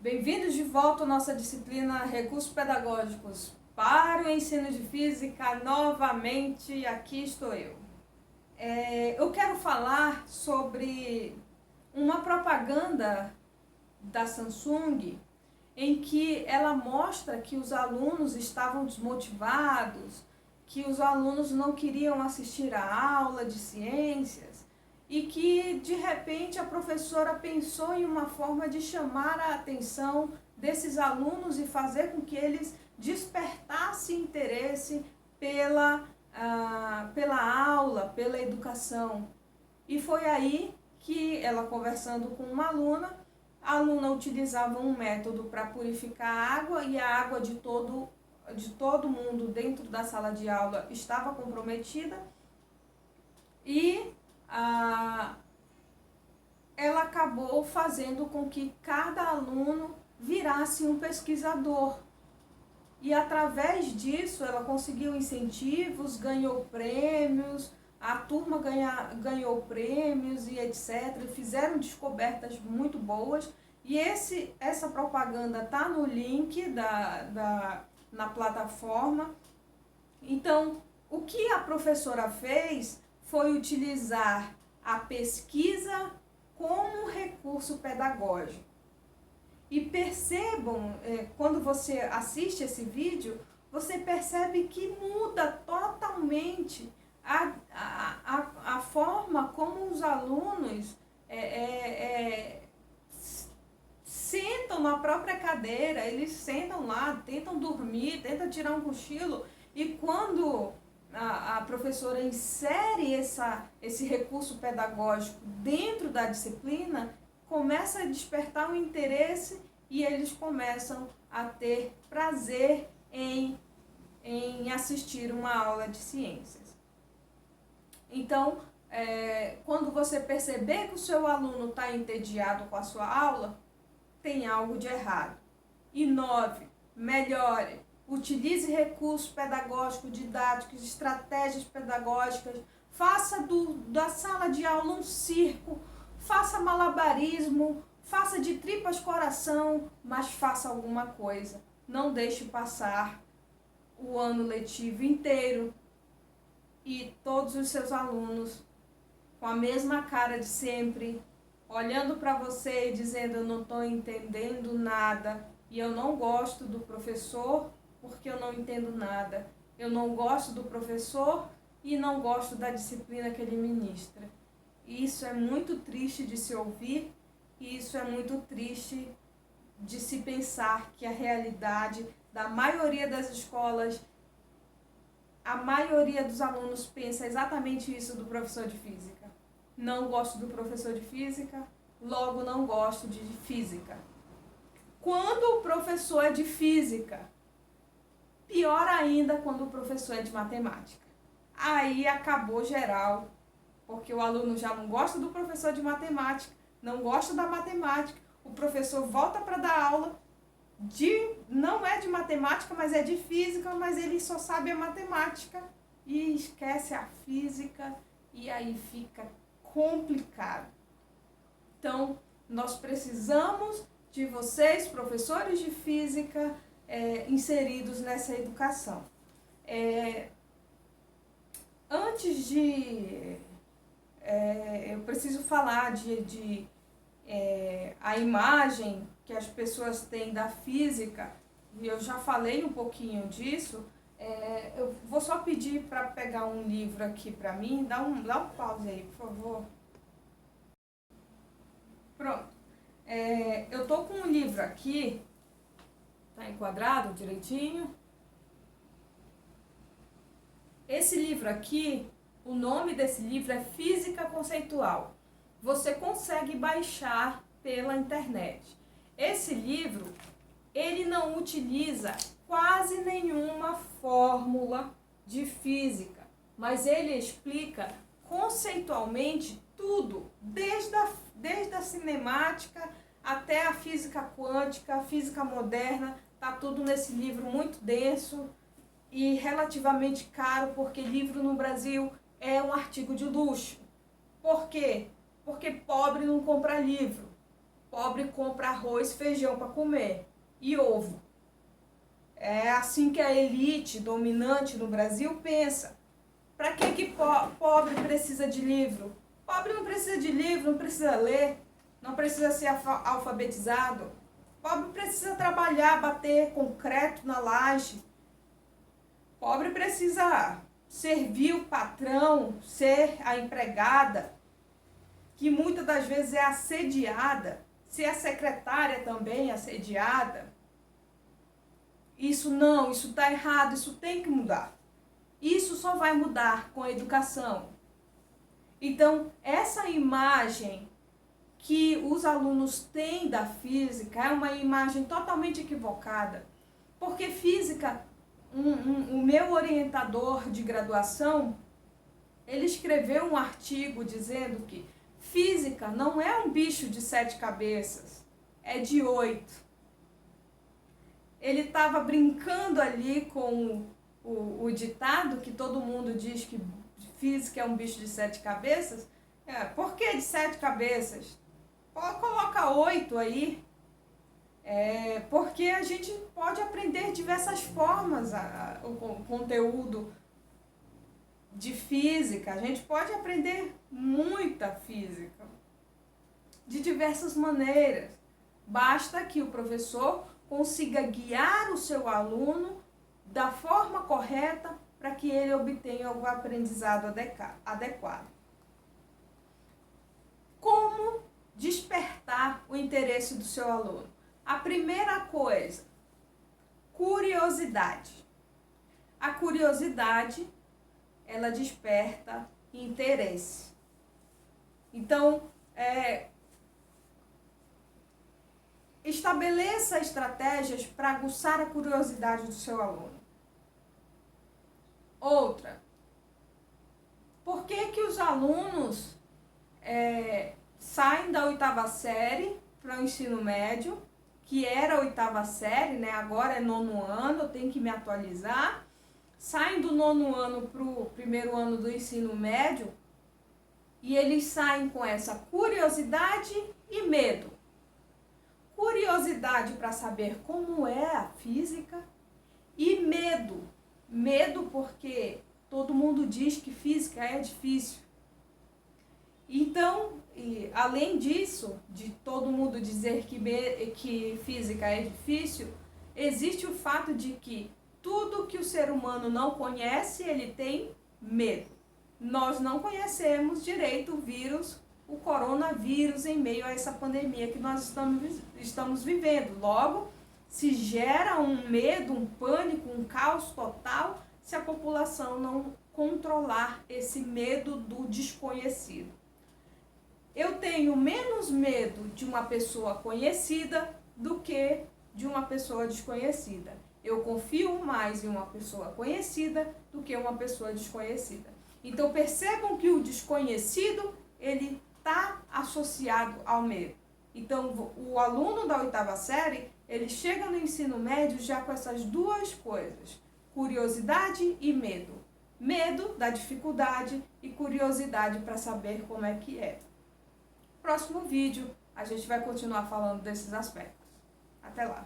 Bem-vindos de volta à nossa disciplina Recursos Pedagógicos para o ensino de física. Novamente, aqui estou eu. Eu quero falar sobre uma propaganda da Samsung em que ela mostra que os alunos estavam desmotivados, que os alunos não queriam assistir à aula de ciências e que, de repente, a professora pensou em uma forma de chamar a atenção desses alunos e fazer com que eles despertassem interesse pela aula, pela educação. E foi aí que ela, conversando com uma aluna, a aluna utilizava um método para purificar a água e a água de todo mundo dentro da sala de aula estava comprometida e ela acabou fazendo com que cada aluno virasse um pesquisador. E através disso ela conseguiu incentivos, ganhou prêmios, a turma ganhou prêmios e etc. Fizeram descobertas muito boas. E essa propaganda está no link na plataforma. Então, o que a professora fez foi utilizar a pesquisa como recurso pedagógico. E percebam, quando você assiste esse vídeo, você percebe que muda totalmente a forma como os alunos sentam na própria cadeira, eles sentam lá, tentam dormir, tentam tirar um cochilo, e quando a professora insere esse recurso pedagógico dentro da disciplina, começa a despertar um interesse e eles começam a ter prazer em assistir uma aula de ciências. Então, quando você perceber que o seu aluno está entediado com a sua aula, tem algo de errado. Inove, melhore, utilize recursos pedagógicos, didáticos, estratégias pedagógicas, faça da sala de aula um circo, faça malabarismo, faça de tripas coração, mas faça alguma coisa. Não deixe passar o ano letivo inteiro e todos os seus alunos com a mesma cara de sempre, olhando para você e dizendo: eu não estou entendendo nada, e eu não gosto do professor porque eu não entendo nada. Eu não gosto do professor e não gosto da disciplina que ele ministra. Isso é muito triste de se ouvir e isso é muito triste de se pensar que a realidade da maioria das escolas, a maioria dos alunos pensa exatamente isso do professor de física. Não gosto do professor de física, logo não gosto de física. Quando o professor é de física, pior ainda quando o professor é de matemática. Aí acabou geral, porque o aluno já não gosta do professor de matemática, não gosta da matemática, o professor volta para dar aula, não é de matemática, mas é de física, mas ele só sabe a matemática e esquece a física, e aí fica complicado. Então, nós precisamos de vocês, professores de física, inseridos nessa educação. Antes de... eu preciso falar a imagem que as pessoas têm da física, e eu já falei um pouquinho disso. Eu vou só pedir para pegar um livro aqui para mim, dá um pause aí, por favor. Pronto. Eu tô com um livro aqui, tá enquadrado direitinho. Esse livro aqui, o nome desse livro é Física Conceitual. Você consegue baixar pela internet. Esse livro, ele não utiliza quase nenhuma fórmula de física, mas ele explica conceitualmente tudo, desde a cinemática até a física quântica, a física moderna, tá tudo nesse livro muito denso e relativamente caro, porque livro no Brasil é um artigo de luxo. Por quê? Porque pobre não compra livro. Pobre compra arroz, feijão para comer e ovo. É assim que a elite dominante no Brasil pensa. Para que pobre precisa de livro? Pobre não precisa de livro, não precisa ler, não precisa ser alfabetizado. Pobre precisa trabalhar, bater concreto na laje. Pobre precisa servir o patrão, ser a empregada, que muitas das vezes é assediada, ser a secretária também assediada. Isso não, isso está errado, isso tem que mudar. Isso só vai mudar com a educação. Então, essa imagem que os alunos têm da física é uma imagem totalmente equivocada. Porque física, o meu orientador de graduação, ele escreveu um artigo dizendo que física não é um bicho de 7 cabeças, é de 8. Ele estava brincando ali com o ditado que todo mundo diz que física é um bicho de 7 cabeças. Por que de 7 cabeças? Coloca 8 aí. Porque a gente pode aprender diversas formas o conteúdo de física. A gente pode aprender muita física de diversas maneiras. Basta que o professor consiga guiar o seu aluno da forma correta para que ele obtenha o aprendizado adequado. Como despertar o interesse do seu aluno? A primeira coisa, curiosidade. A curiosidade, ela desperta interesse. Então, estabeleça estratégias para aguçar a curiosidade do seu aluno. Outra, por que os alunos saem da 8ª série para o ensino médio, que era a 8ª série, né? Agora é 9º ano, eu tenho que me atualizar. Saem do 9º ano para o 1º ano do ensino médio e eles saem com essa curiosidade e medo. Curiosidade para saber como é a física e medo. Medo porque todo mundo diz que física é difícil. Então, além disso, de todo mundo dizer que física é difícil, existe o fato de que tudo que o ser humano não conhece, ele tem medo. Nós não conhecemos direito o vírus, o coronavírus, em meio a essa pandemia que nós estamos vivendo. Logo, se gera um medo, um pânico, um caos total, se a população não controlar esse medo do desconhecido. Eu tenho menos medo de uma pessoa conhecida do que de uma pessoa desconhecida. Eu confio mais em uma pessoa conhecida do que uma pessoa desconhecida. Então percebam que o desconhecido, ele está associado ao medo. Então o aluno da 8ª série, ele chega no ensino médio já com essas duas coisas, curiosidade e medo. Medo da dificuldade e curiosidade para saber como é que é. Próximo vídeo, a gente vai continuar falando desses aspectos. Até lá!